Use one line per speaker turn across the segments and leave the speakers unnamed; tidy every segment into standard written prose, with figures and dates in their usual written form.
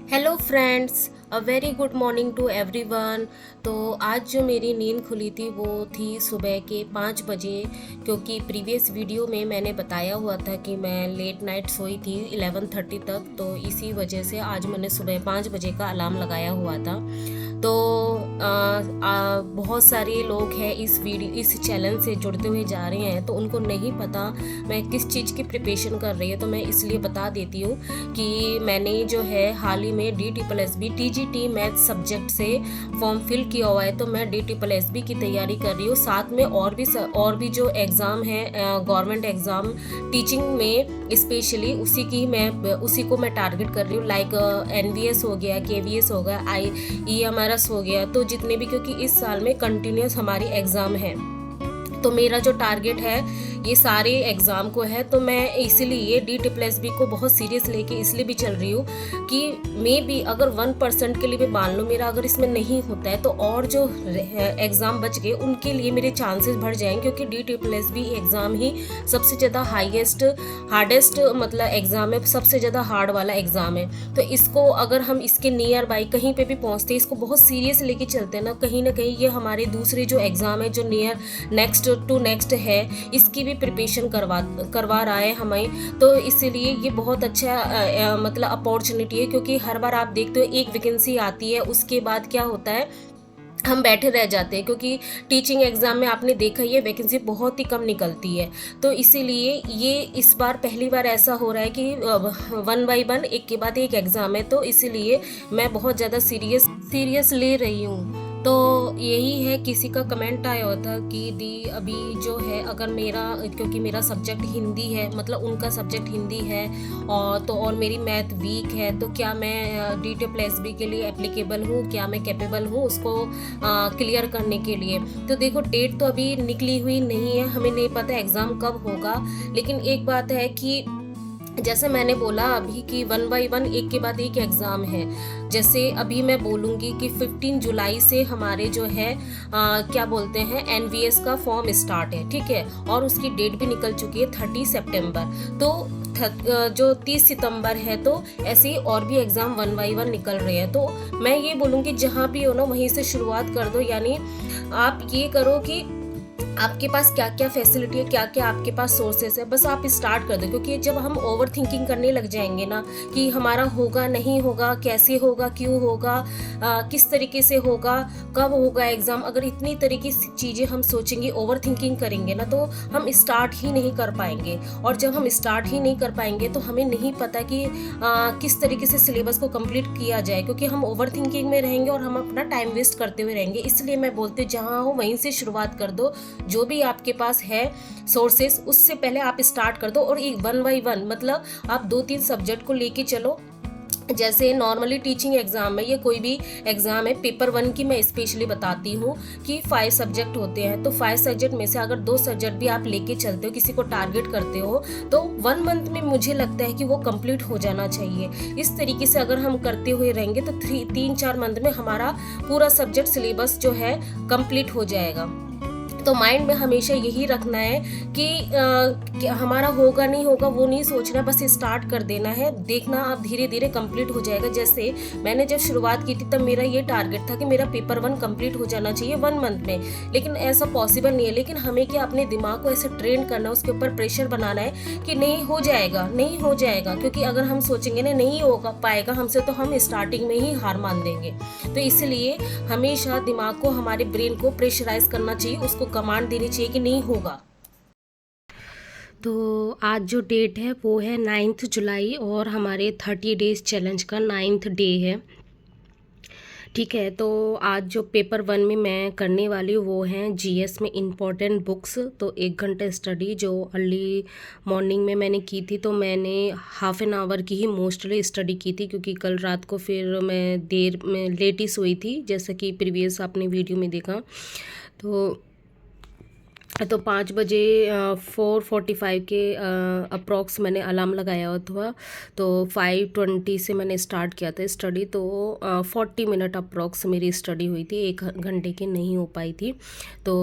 Hello friends, a very good morning to everyone. तो आज जो मेरी नींद खुली थी वो थी सुबह के 5 बजे, क्योंकि प्रीवियस वीडियो में मैंने बताया हुआ था कि मैं लेट नाइट सोई थी 11:30 तक। तो इसी वजह से आज मैंने सुबह 5 बजे का अलार्म लगाया हुआ था। तो बहुत सारे लोग हैं इस चैलेंज से जुड़ते हुए जा रहे हैं, तो उनको नहीं पता मैं किस चीज़ की प्रिपरेशन कर रही है। तो मैं इसलिए बता देती हूँ कि मैंने जो है हाल ही में DSSB TGT मैथ सब्जेक्ट से फॉर्म फिल किया हुआ है। तो मैं DSSB की तैयारी कर रही हूँ, साथ में और भी जो एग्ज़ाम है गवर्नमेंट एग्ज़ाम टीचिंग में स्पेशली उसी को मैं टारगेट कर रही हूँ। लाइक NVS हो गया, KVS हो गया, EMRS हो गया। तो जितने भी, क्योंकि इस साल में कंटिन्यूस हमारी एग्ज़ाम है, तो मेरा जो टारगेट है ये सारे एग्ज़ाम को है। तो मैं इसीलिए DSSB को बहुत सीरियस लेके इसलिए भी चल रही हूँ कि मे बी अगर 1% के लिए भी मान लो मेरा अगर इसमें नहीं होता है, तो और जो एग्ज़ाम बच गए उनके लिए मेरे चांसेस बढ़ जाएंगे, क्योंकि DSSB एग्ज़ाम ही सबसे ज़्यादा हार्डेस्ट मतलब एग्ज़ाम है, सबसे ज़्यादा हार्ड वाला एग्ज़ाम है। तो इसको अगर हम इसके नियर बाई कहीं पे भी पहुँचते हैं, इसको बहुत सीरियस लेके चलते हैं ना कहीं ये हमारे दूसरे जो एग्ज़ाम है जो नियर नेक्स्ट है, इसकी भी प्रिपरेशन करवा रहा है हमें। तो इसीलिए ये बहुत अच्छा मतलब अपॉर्चुनिटी है, क्योंकि हर बार आप देखते हो एक वैकेंसी आती है, उसके बाद क्या होता है, हम बैठे रह जाते हैं, क्योंकि टीचिंग एग्ज़ाम में आपने देखा ये वैकेंसी बहुत ही कम निकलती है। तो इसीलिए ये इस बार पहली बार ऐसा हो रहा है कि 1 बाई 1 एक के बाद एक एग्ज़ाम है। तो इसीलिए मैं बहुत ज़्यादा सीरियस ले रही हूँ। तो यही है, किसी का कमेंट आया हुआ था कि दी अभी जो है अगर क्योंकि मेरा सब्जेक्ट हिंदी है, मतलब उनका सब्जेक्ट हिंदी है और मेरी मैथ वीक है, तो क्या मैं DSSB के लिए एप्लीकेबल हूँ, क्या मैं कैपेबल हूँ उसको क्लियर करने के लिए। तो देखो, डेट तो अभी निकली हुई नहीं है, हमें नहीं पता एग्ज़ाम कब होगा। लेकिन एक बात है कि जैसे मैंने बोला अभी कि 1 बाई 1 एक के बाद एक एग्ज़ाम है। जैसे अभी मैं बोलूँगी कि 15 जुलाई से हमारे जो है क्या बोलते हैं NVS का फॉर्म स्टार्ट है, ठीक है, और उसकी डेट भी निकल चुकी है 30 सितंबर। तो जो 30 सितंबर है, तो ऐसे ही और भी एग्ज़ाम 1 बाई 1 निकल रहे हैं। तो मैं ये बोलूँगी जहाँ भी हो ना वहीं से शुरुआत कर दो। यानी आप ये करो कि आपके पास क्या क्या फैसिलिटी है, क्या क्या आपके पास सोर्सेस है, बस आप स्टार्ट कर दो। क्योंकि जब हम ओवर थिंकिंग करने लग जाएंगे ना कि हमारा होगा नहीं होगा, कैसे होगा, क्यों होगा, किस तरीके से होगा, कब होगा एग्ज़ाम, अगर इतनी तरीके की चीज़ें हम सोचेंगे, ओवर थिंकिंग करेंगे ना, तो हम स्टार्ट ही नहीं कर पाएंगे। और जब हम स्टार्ट ही नहीं कर पाएंगे तो हमें नहीं पता कि किस तरीके से सिलेबस को कंप्लीट किया जाए, क्योंकि हम ओवर थिंकिंग में रहेंगे और हम अपना टाइम वेस्ट करते हुए रहेंगे। इसलिए मैं बोलती हूँ जहाँ हो वहीं से शुरुआत कर दो। जो भी आपके पास है सोर्सेस, उससे पहले आप स्टार्ट कर दो। और एक 1 बाई 1 मतलब आप 2-3 सब्जेक्ट को लेके चलो। जैसे नॉर्मली टीचिंग एग्ज़ाम में या कोई भी एग्ज़ाम है, पेपर 1 की मैं स्पेशली बताती हूँ कि 5 सब्जेक्ट होते हैं। तो 5 सब्जेक्ट में से अगर 2 सब्जेक्ट भी आप लेके चलते हो, किसी को टारगेट करते हो, तो 1 मंथ में मुझे लगता है कि वो कंप्लीट हो जाना चाहिए। इस तरीके से अगर हम करते हुए रहेंगे तो 3-4 मंथ में हमारा पूरा सब्जेक्ट सिलेबस जो है कंप्लीट हो जाएगा। तो माइंड में हमेशा यही रखना है कि हमारा होगा नहीं होगा वो नहीं सोचना, बस स्टार्ट कर देना है। देखना आप धीरे धीरे कंप्लीट हो जाएगा। जैसे मैंने जब शुरुआत की थी तब मेरा ये टारगेट था कि मेरा पेपर 1 कंप्लीट हो जाना चाहिए 1 मंथ में, लेकिन ऐसा पॉसिबल नहीं है। लेकिन हमें क्या, अपने दिमाग को ऐसे ट्रेन करना है, उसके ऊपर प्रेशर बनाना है कि नहीं हो जाएगा, नहीं हो जाएगा। क्योंकि अगर हम सोचेंगे ना नहीं होगा पाएगा हमसे, तो हम स्टार्टिंग में ही हार मान देंगे। तो इसलिए हमेशा दिमाग को, हमारे ब्रेन को प्रेशराइज करना चाहिए, उसको कमांड देनी चाहिए कि नहीं होगा। तो आज जो डेट है वो है 9 जुलाई और हमारे 30 डेज चैलेंज का 9th डे है, ठीक है। तो आज जो पेपर 1 में मैं करने वाली हूँ वो हैं GS में इम्पॉर्टेंट बुक्स। तो 1 घंटा स्टडी जो अर्ली मॉर्निंग में मैंने की थी, तो मैंने हाफ एन आवर की ही मोस्टली स्टडी की थी, क्योंकि कल रात को फिर मैं देर में लेट ही सोई थी, जैसा कि प्रीवियस आपने वीडियो में देखा। तो 5 बजे 4:45 के अप्रॉक्स मैंने अलार्म लगाया हुआ था। तो 5:20 से मैंने स्टार्ट किया था स्टडी। तो 40 मिनट अप्रॉक्स मेरी स्टडी हुई थी, 1 घंटे की नहीं हो पाई थी। तो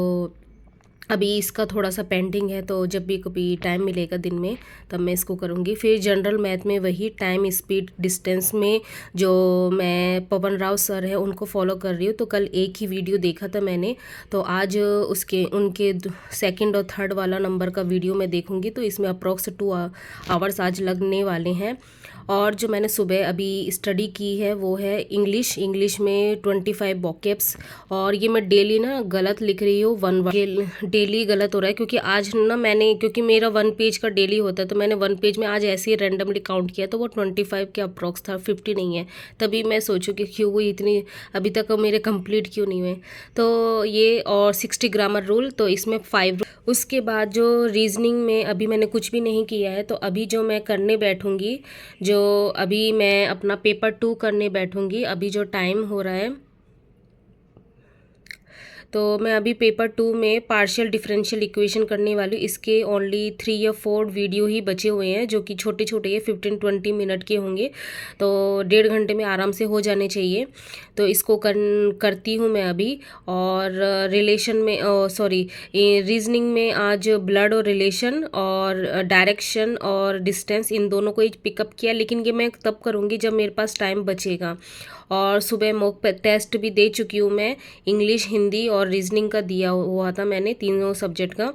अभी इसका थोड़ा सा पेंडिंग है, तो जब भी कभी टाइम मिलेगा दिन में तब मैं इसको करूँगी। फिर जनरल मैथ में वही टाइम स्पीड डिस्टेंस में जो मैं पवन राव सर है उनको फॉलो कर रही हूँ। तो कल एक ही वीडियो देखा था मैंने, तो आज उसके उनके सेकंड और थर्ड वाला नंबर का वीडियो मैं देखूँगी। तो इसमें अप्रॉक्स 2 आवर्स आज लगने वाले हैं। और जो मैंने सुबह अभी स्टडी की है वो है इंग्लिश में 25 वोकैब्स। और ये मैं डेली ना गलत लिख रही हूँ, डेली गलत हो रहा है क्योंकि आज ना मैंने, क्योंकि मेरा 1 पेज का डेली होता है, तो मैंने 1 पेज में आज ऐसे ही रैंडमली काउंट किया तो वो 25 के अप्रॉक्स था, 50 नहीं है। तभी मैं सोचूँ कि क्यों वो इतनी अभी तक मेरे कंप्लीट क्यों नहीं हुए। तो ये और 60 ग्रामर रूल, तो इसमें 5। उसके बाद जो रीजनिंग में अभी मैंने कुछ भी नहीं किया है, तो अभी जो मैं करने बैठूँगी, जो अभी मैं अपना पेपर 2 करने बैठूँगी, अभी जो टाइम हो रहा है, तो मैं अभी पेपर 2 में पार्शियल डिफरेंशियल इक्वेशन करने वाली हूँ। इसके ओनली 3 या 4 वीडियो ही बचे हुए हैं जो कि छोटे छोटे ये 15-20 मिनट के होंगे, तो 1.5 घंटे में आराम से हो जाने चाहिए। तो इसको करती हूँ मैं अभी। और रिलेशन में रीजनिंग में आज ब्लड और रिलेशन और डायरेक्शन और डिस्टेंस इन दोनों को ही पिकअप किया, लेकिन ये मैं तब करूँगी जब मेरे पास टाइम बचेगा। और सुबह मॉक टेस्ट भी दे चुकी हूँ मैं, इंग्लिश, हिंदी और रीजनिंग का दिया हुआ था मैंने, तीनों सब्जेक्ट का।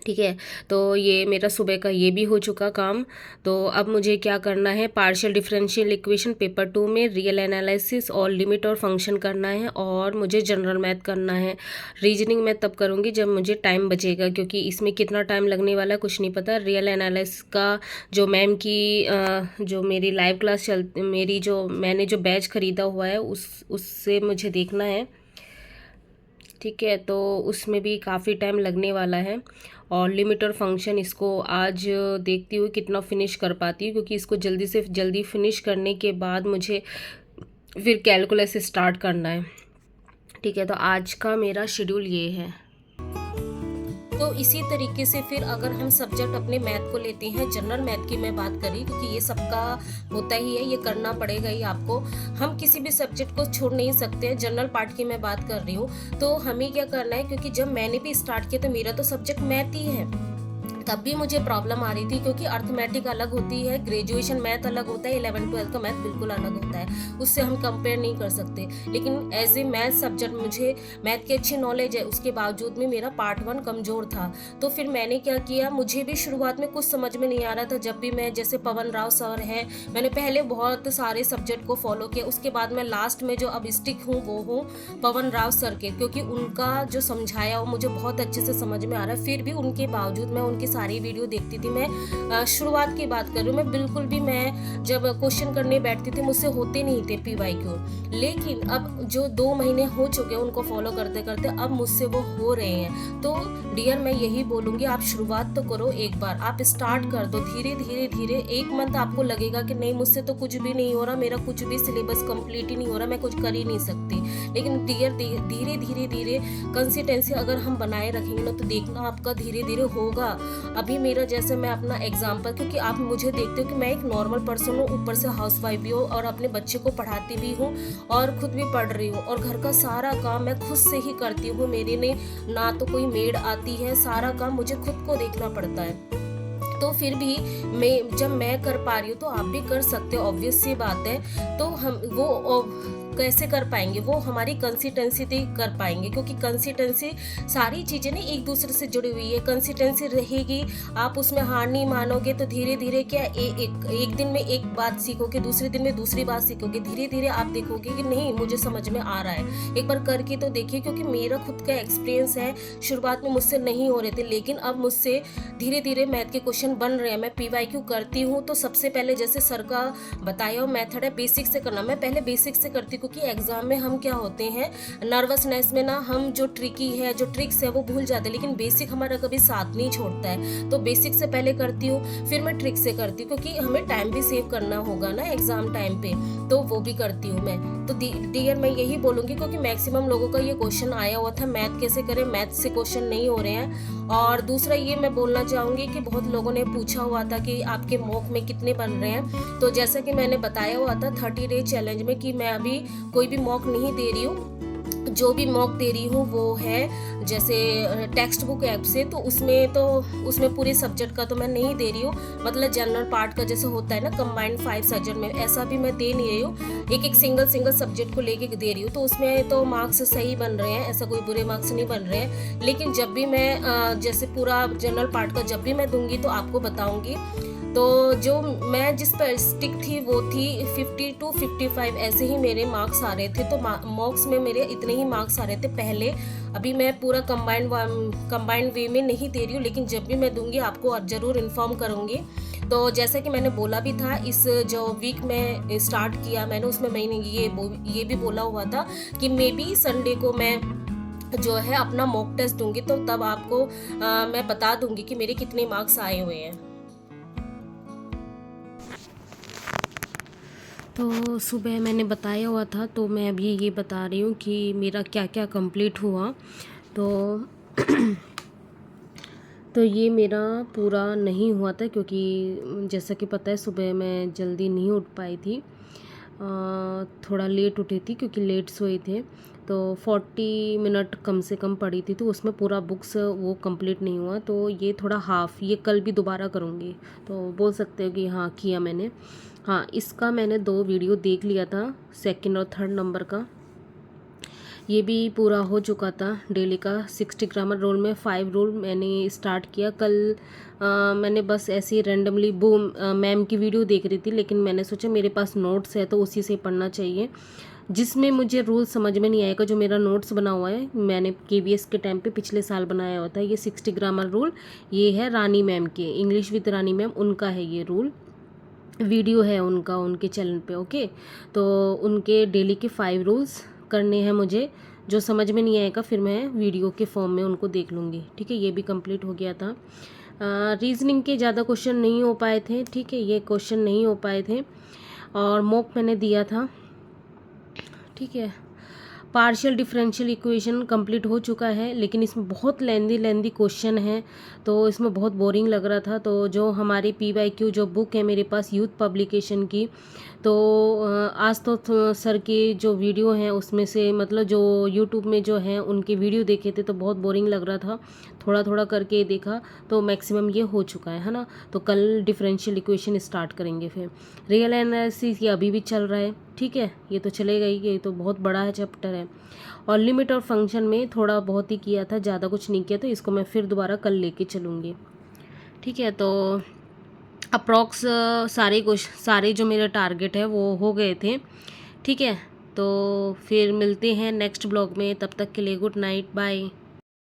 ठीक है, तो ये मेरा सुबह का ये भी हो चुका काम। तो अब मुझे क्या करना है, पार्शियल डिफरेंशियल इक्वेशन पेपर 2 में रियल एनालिसिस और लिमिट और फंक्शन करना है, और मुझे जनरल मैथ करना है। रीजनिंग मैं तब करूँगी जब मुझे टाइम बचेगा, क्योंकि इसमें कितना टाइम लगने वाला है कुछ नहीं पता। रियल एनालिसिस का जो मैम की जो मेरी लाइव क्लास मेरी जो मैंने जो बैच ख़रीदा हुआ है उससे मुझे देखना है। ठीक है, तो उसमें भी काफ़ी टाइम लगने वाला है। और लिमिट और फंक्शन इसको आज देखती हूँ कितना फिनिश कर पाती हूँ, क्योंकि इसको जल्दी से जल्दी फिनिश करने के बाद मुझे फिर कैलकुलस स्टार्ट करना है। ठीक है, तो आज का मेरा शेड्यूल ये है। तो इसी तरीके से फिर अगर हम सब्जेक्ट अपने मैथ को लेते हैं, जनरल मैथ की मैं बात करी, क्योंकि ये सबका होता ही है, ये करना पड़ेगा ही आपको। हम किसी भी सब्जेक्ट को छोड़ नहीं सकते हैं। जनरल पार्ट की मैं बात कर रही हूँ, तो हमें क्या करना है, क्योंकि जब मैंने भी स्टार्ट किया तो मेरा तो सब्जेक्ट मैथ ही है, तब भी मुझे प्रॉब्लम आ रही थी, क्योंकि अर्थमेटिक अलग होती है, ग्रेजुएशन मैथ अलग होता है, 11-12 का मैथ बिल्कुल अलग होता है, उससे हम कंपेयर नहीं कर सकते। लेकिन एज ए मैथ सब्जेक्ट मुझे मैथ की अच्छी नॉलेज है, उसके बावजूद में मेरा पार्ट 1 कमज़ोर था। तो फिर मैंने क्या किया, मुझे भी शुरुआत में कुछ समझ में नहीं आ रहा था। जब भी मैं, जैसे पवन राव सर हैं, मैंने पहले बहुत सारे सब्जेक्ट को फॉलो किया, उसके बाद मैं लास्ट में जो अब स्टिक हूँ वो हूँ पवन राव सर के, क्योंकि उनका जो समझाया वो मुझे बहुत अच्छे से समझ में आ रहा है। फिर भी उनके बावजूद मैं उनकी सारी वीडियो देखती थी। मैं शुरुआत की बात कर रही हूँ, मैं बिल्कुल भी, मैं जब क्वेश्चन करने बैठती थी मुझसे होते नहीं थे PYQ, लेकिन अब जो 2 महीने हो चुके हैं उनको फॉलो करते करते अब मुझसे वो हो रहे हैं। तो डियर मैं यही बोलूँगी, आप शुरुआत तो करो, एक बार आप स्टार्ट कर दो, धीरे धीरे धीरे। 1 मंथ आपको लगेगा कि नहीं मुझसे तो कुछ भी नहीं हो रहा, मेरा कुछ भी सिलेबस कंप्लीट ही नहीं हो रहा, मैं कुछ कर ही नहीं सकती। लेकिन डियर धीरे धीरे धीरे कंसिस्टेंसी अगर हम बनाए रखेंगे ना, तो देखना आपका धीरे धीरे होगा। अभी मेरा, जैसे मैं अपना एग्जाम्पल, क्योंकि आप मुझे देखते हो कि मैं एक नॉर्मल पर्सन हूँ, ऊपर से हाउसवाइफ भी हूँ और अपने बच्चे को पढ़ाती भी हूँ और खुद भी पढ़ रही हूँ, और घर का सारा काम मैं खुद से ही करती हूँ। मेरे ने ना तो कोई मेड आती है, सारा काम मुझे खुद को देखना पड़ता है। तो फिर भी जब मैं कर पा रही हूँ तो आप भी कर सकते हो, ऑब्वियस सी बात है। तो हम वो कैसे कर पाएंगे, वो हमारी कंसिस्टेंसी से कर पाएंगे, क्योंकि कंसिस्टेंसी सारी चीज़ें ना एक दूसरे से जुड़ी हुई है। कंसिस्टेंसी रहेगी, आप उसमें हार नहीं मानोगे, तो धीरे धीरे क्या एक दिन में एक बात सीखोगे, दूसरे दिन में दूसरी बात सीखोगे, धीरे धीरे आप देखोगे कि नहीं मुझे समझ में आ रहा है। एक बार करके तो देखिए, क्योंकि मेरा खुद का एक्सपीरियंस है, शुरुआत में मुझसे नहीं हो रहे थे, लेकिन अब मुझसे धीरे धीरे मैथ के क्वेश्चन बन रहे हैं। मैं PYQ करती हूँ, तो सबसे पहले जैसे सर का बताया हुआ मेथड है, बेसिक से करना। मैं पहले बेसिक से करती, क्योंकि एग्जाम में हम क्या होते हैं, नर्वसनेस में ना हम जो ट्रिकी है, जो ट्रिक्स है वो भूल जाते हैं, लेकिन बेसिक हमारा कभी साथ नहीं छोड़ता है। तो बेसिक से पहले करती हूँ, फिर मैं ट्रिक से करती हूँ, क्योंकि हमें टाइम भी सेव करना होगा ना एग्जाम टाइम पे, तो वो भी करती हूँ मैं। तो डियर मैं यही बोलूँगी, क्योंकि मैक्सिमम लोगों का ये क्वेश्चन आया हुआ था, मैथ कैसे करें, मैथ से क्वेश्चन नहीं हो रहे हैं। और दूसरा ये मैं बोलना चाहूँगी कि बहुत लोगों ने पूछा हुआ था कि आपके मॉक में कितने बन रहे हैं। तो जैसा कि मैंने बताया हुआ था 30 डे चैलेंज में, कि मैं अभी कोई भी मॉक नहीं दे रही हूँ, जो भी मॉक दे रही हूँ वो है जैसे टेक्स्ट बुक ऐप से, तो उसमें पूरे सब्जेक्ट का तो मैं नहीं दे रही हूँ, मतलब जनरल पार्ट का जैसे होता है ना कंबाइंड 5 सब्जेक्ट में, ऐसा भी मैं दे नहीं रही हूँ, एक एक सिंगल सब्जेक्ट को लेके दे रही हूँ। तो उसमें तो मार्क्स सही बन रहे हैं, ऐसा कोई बुरे मार्क्स नहीं बन रहे हैं। लेकिन जब भी मैं जैसे पूरा जनरल पार्ट का जब भी मैं दूंगी तो आपको बताऊंगी। तो जो मैं जिस पर स्टिक थी वो थी 50 to 55 ऐसे ही मेरे मार्क्स आ रहे थे। तो मॉक्स में मेरे इतने ही मार्क्स आ रहे थे पहले। अभी मैं पूरा कंबाइंड वे में नहीं दे रही हूँ, लेकिन जब भी मैं दूंगी आपको ज़रूर इन्फॉर्म करूँगी। तो जैसा कि मैंने बोला भी था, इस जो वीक में स्टार्ट किया मैंने उसमें मैंने ये भी बोला हुआ था कि मे बी संडे को मैं जो है अपना मॉक टेस्ट दूंगी, तो तब आपको मैं बता दूंगी कि मेरे कितने मार्क्स आए हुए हैं। तो सुबह मैंने बताया हुआ था, तो मैं अभी ये बता रही हूँ कि मेरा क्या क्या कंप्लीट हुआ। तो तो ये मेरा पूरा नहीं हुआ था, क्योंकि जैसा कि पता है सुबह मैं जल्दी नहीं उठ पाई थी, थोड़ा लेट उठी थी क्योंकि लेट सोए थे। तो 40 मिनट कम से कम पड़ी थी, तो उसमें पूरा बुक्स वो कंप्लीट नहीं हुआ। तो ये थोड़ा हाफ, ये कल भी दोबारा करूँगी, तो बोल सकते हो कि हाँ किया मैंने। हाँ, इसका मैंने 2 वीडियो देख लिया था, सेकंड और थर्ड नंबर का। ये भी पूरा हो चुका था डेली का। 60 ग्रामर रूल में 5 रूल मैंने स्टार्ट किया कल। मैंने बस ऐसे ही रैंडमली बूम मैम की वीडियो देख रही थी, लेकिन मैंने सोचा मेरे पास नोट्स है तो उसी से पढ़ना चाहिए। जिसमें मुझे रूल समझ में नहीं आएगा, जो मेरा नोट्स बना हुआ है मैंने KVS के टाइम पे पिछले साल बनाया हुआ था, ये 60 ग्रामर रूल, ये है रानी मैम के, इंग्लिश विद रानी मैम, उनका है ये रूल, वीडियो है उनका उनके चैनल पे। ओके, तो उनके डेली के 5 रूल्स करने हैं मुझे। जो समझ में नहीं आएगा फिर मैं वीडियो के फॉर्म में उनको देख लूँगी। ठीक है, ये भी कंप्लीट हो गया था। रीजनिंग के ज़्यादा क्वेश्चन नहीं हो पाए थे। ठीक है, ये क्वेश्चन नहीं हो पाए थे। और मॉक मैंने दिया था। ठीक है, पार्शियल डिफरेंशियल इक्वेशन कंप्लीट हो चुका है, लेकिन इसमें बहुत लेंदी क्वेश्चन है, तो इसमें बहुत बोरिंग लग रहा था। तो जो हमारी PYQ जो बुक है मेरे पास यूथ पब्लिकेशन की, तो आज तो सर के जो वीडियो हैं उसमें से, मतलब जो यूट्यूब में जो हैं उनके वीडियो देखे थे तो बहुत बोरिंग लग रहा था, थोड़ा थोड़ा करके देखा तो मैक्सिमम ये हो चुका है ना। तो कल डिफरेंशियल इक्वेशन स्टार्ट करेंगे। फिर रियल एनालिसिस ये अभी भी चल रहा है। ठीक है, ये तो चलेगा ही, ये तो बहुत बड़ा है चैप्टर है। और लिमिट और फंक्शन में थोड़ा बहुत ही किया था, ज़्यादा कुछ नहीं किया, तो इसको मैं फिर दोबारा कल लेके चलूँगी। ठीक है, तो अप्रॉक्स सारे जो मेरे टारगेट है वो हो गए थे। ठीक है, तो फिर मिलते हैं नेक्स्ट ब्लॉग में, तब तक के लिए गुड नाइट, बाय।